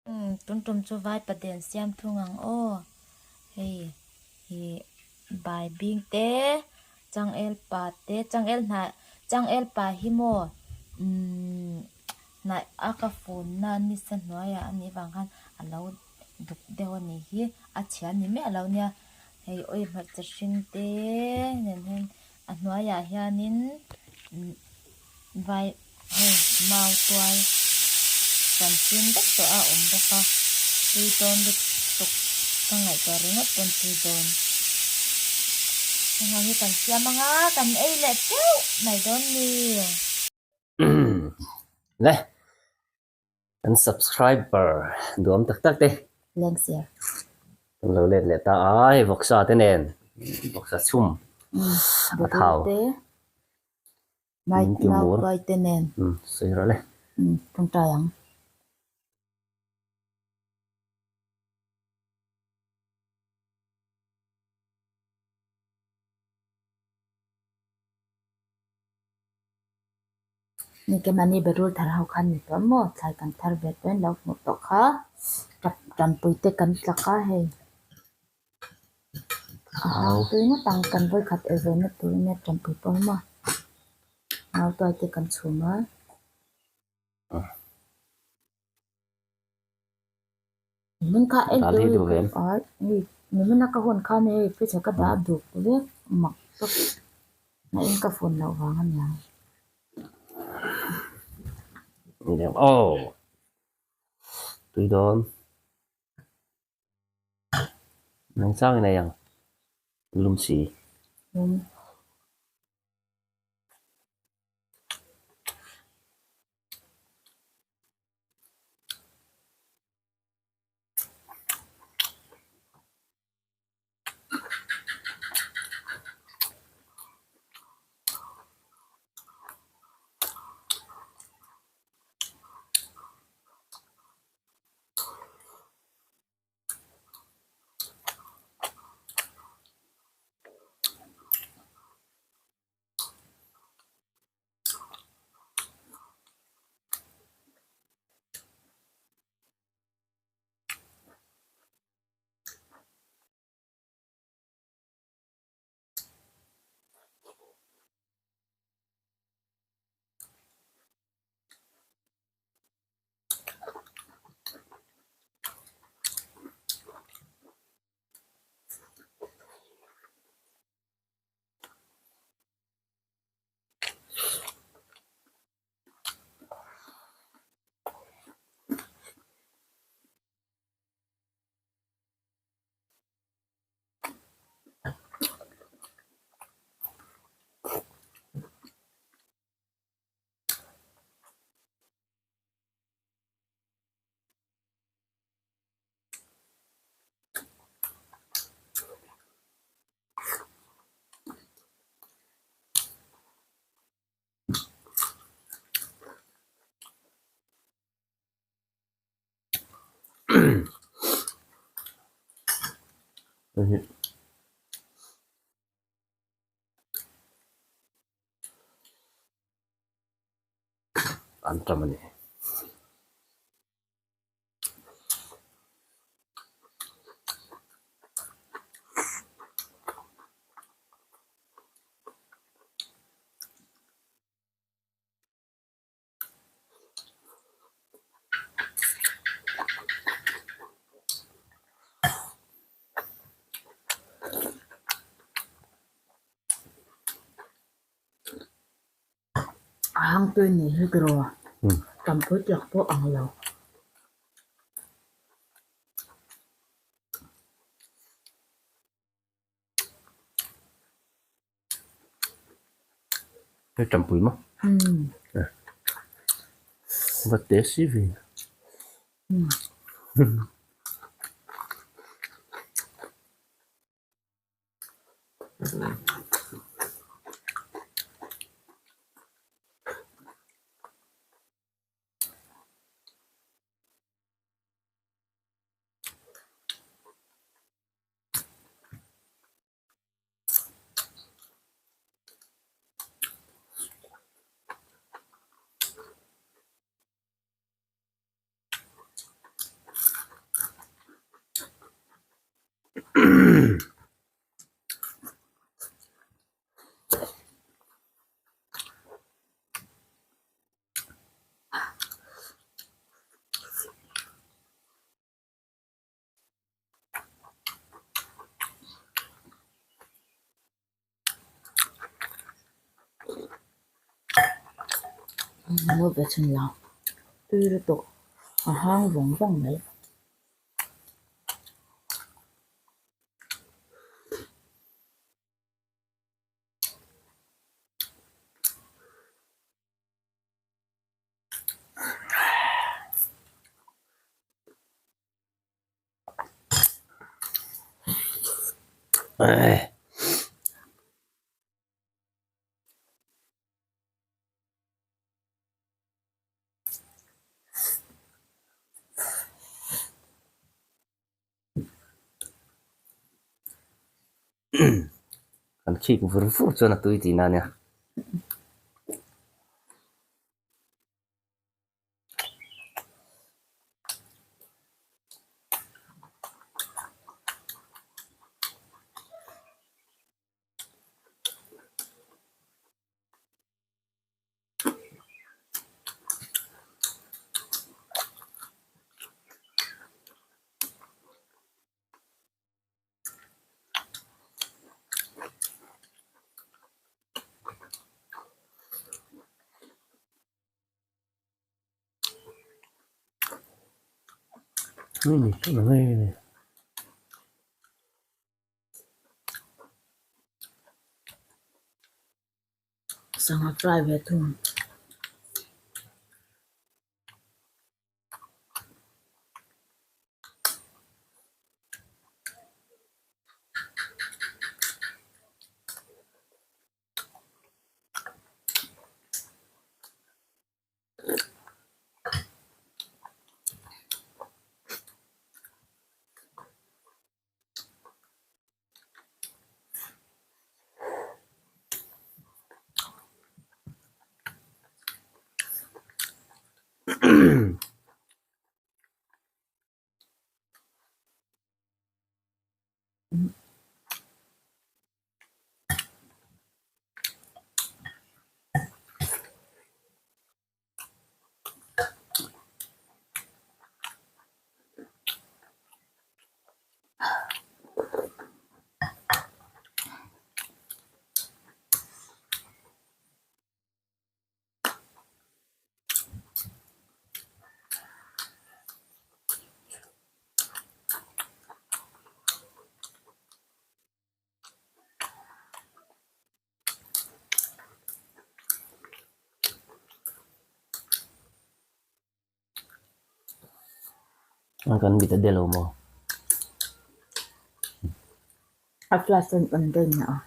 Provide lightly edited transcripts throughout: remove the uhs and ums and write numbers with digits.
Tum tum chu vai paden siam thungang o hei hi bai bing te chang el pa te chang el pa hi mo na aka phone na ni san noya ani wang khan alo duk de ni hi a chian ni me alo nia hei oi ma cha hring te nen hen a hnuaya hianin vai hei mau tuai kan tin dak to a om baka tui ton dik tok kangai to ringa ton tui don nga hi kan siamanga kan ei le teu nai don ni Này, ấn subscriber đuông tắc tắc đi leng sia lâu lên lệ ta ai vọc sa thế nền vọc sa chum bo thảo te mai tiêu mau muối koi te nen sấy rồi đấy trong tayang ni ke mani berul thar hau khan ni to mo thai kan thar ve pen lo mo to kha tram pui te kan tlaka hei tui na tang kan voi khat e ve na tui na tram pui pon ma mau toi te kan chuma mình khá em tôi ở mình nó có hồn khá này phải cho cái đá được đấy mặc tốt này em có phun nào vàng anh nhá ô tùy đón nắng sao này à lùm xì ăn trầm này hàng tôi này hơi rồi cầm phớt lọc phố ăn lẩu cái trầm bụi mất vật té xí vì Nó về chân lòng. Tuy là tục. Hang vòng vòng đấy. Ai, kan chi ku vur vur cho na tui ti na nia. Này. Sang fry về thùng. Kan bita delo mo. Flash and then na.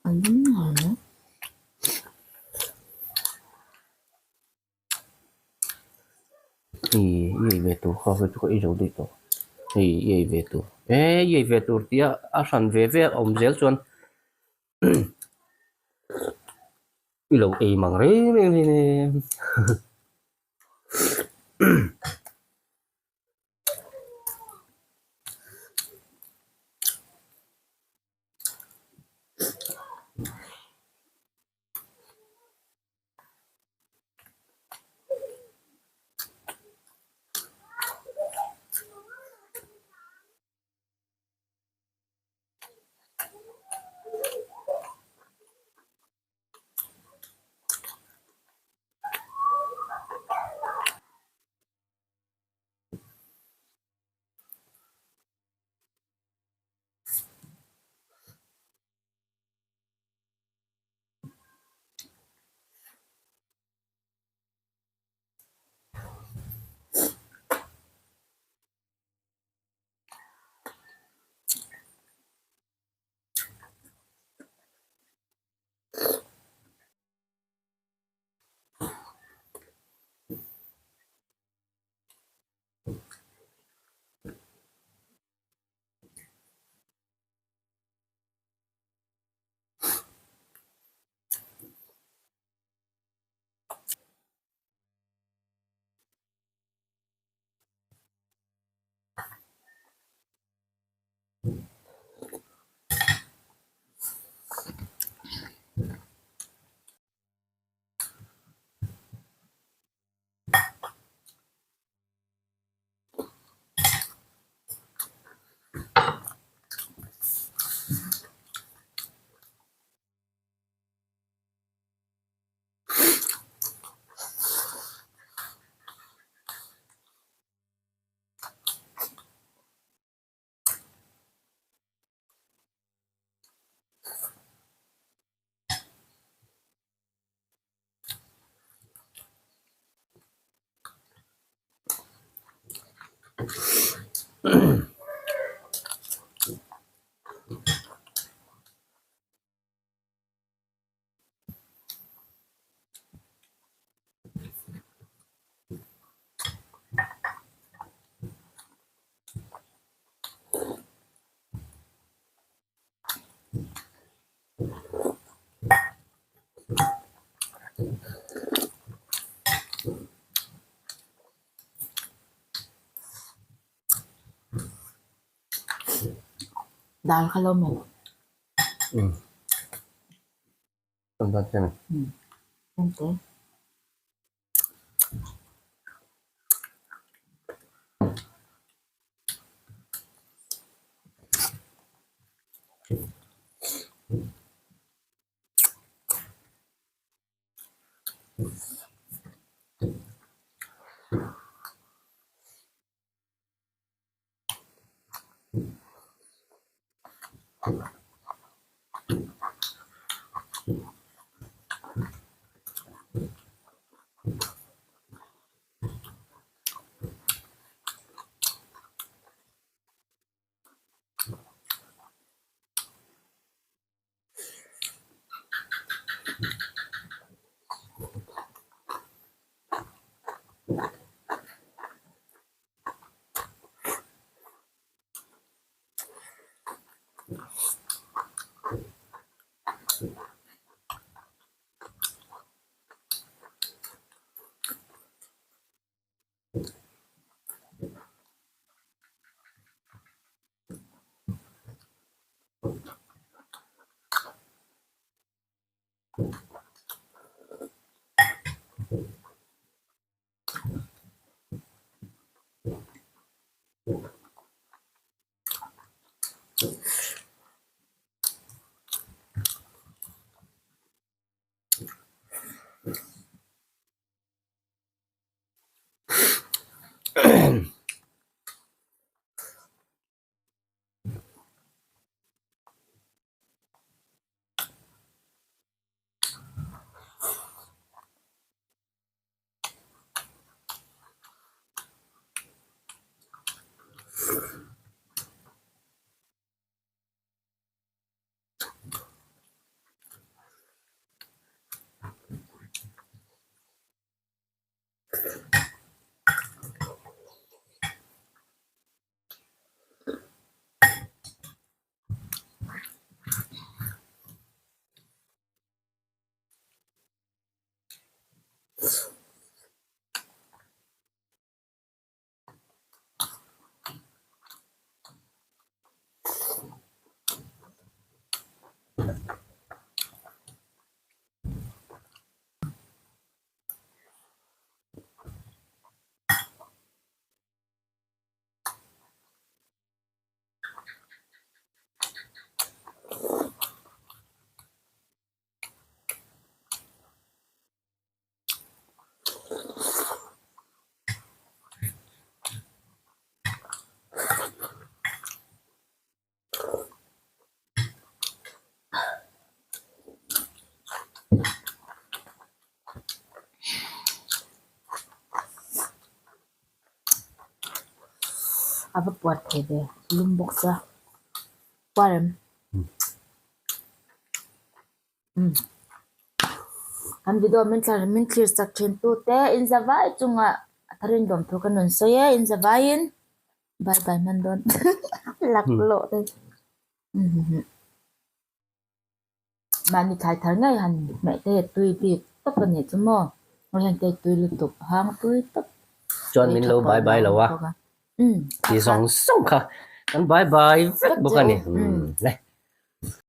Ano na? Ye về tu kho cái chỗ ý rồi đi tu. Ye về tu. Ye về tu tia a san về zel chuan. I lo e mang re ne. Dal kalau mau. Tonton Nanti. Apa buat hebe? Lumbok sa. Parem. Kan video min clear sak chen tu te in zawai chunga tharin dom thu kan non so ye in zawain bye bye man don lak lo te mani khai thar ngai han mẹ te tui bi tóc kan he chumo ngoi han te tui lu tup hang tui tóc John min lo bye bye lo wa ti song song kha kan bye bye vet bo kan ni